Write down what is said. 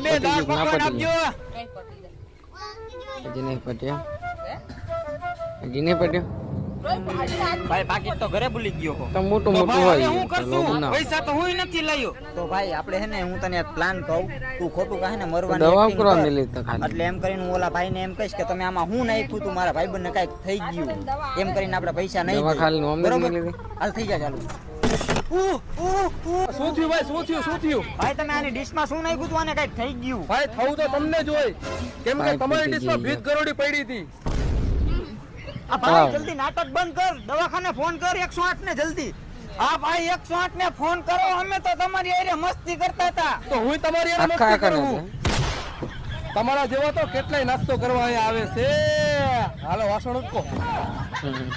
બે દાળ પકવાન આપજો. હજી નહીં પટ્યો. હજી નહીં પટ્યો. ભાઈ પાકીટ તો ઘરે ભૂલી ગયો હો. તો મોટું મોટું હોય હું તો કરશું બનાવો. પૈસા તો હું નથી લાયો. તો ભાઈ આપણે હે ને હું તને એક પ્લાન કહું, તું ખોટું કહે ને મરવાની દવા acting કરવા કર. મેલી તો ખાલી. એટલે એમ કરીને હું ઓલા ભાઈને એમ કહીશ કે તમે આમાં હું નાખ્યું તું, મારા ભાઈબંધને કાંઈક થઈ ગયું એમ કરીને આપણે પૈસા નહીં દવા દઈએ. ખાલી નો અમને બરોબર? મેલી. હાલ થઈ જાય ચાલુ. શું થયું ભાઈ, શું થયું? ભાઈ તમે આની ડીશમાં શું નાખ્યું તું, આને કાંઈક થઈ ગયું. ભાઈ થવું તો તમને જ હોય, કેમ કે ભાઈ તમારી ફૂટી ડીશમાં ગઈ. 20 કરોડી પડી હતી. આ ભાઈ હા. જલ્દી નાટક બંધ કર, દવાખાને ફોન કર 108 ને જલ્દી. હા ભાઈ 108 ને ફોન કરો. અમે તો તમારી હારે મસ્તી કરતા હતા. તો હું તમારી હારે આખા મસ્તી આખા કરું. તમારા જેવા તો કેટલાય નાસ્તો કરવા અહીંયા આવે છે. હાલો વાસણ ઉટકો. નથી.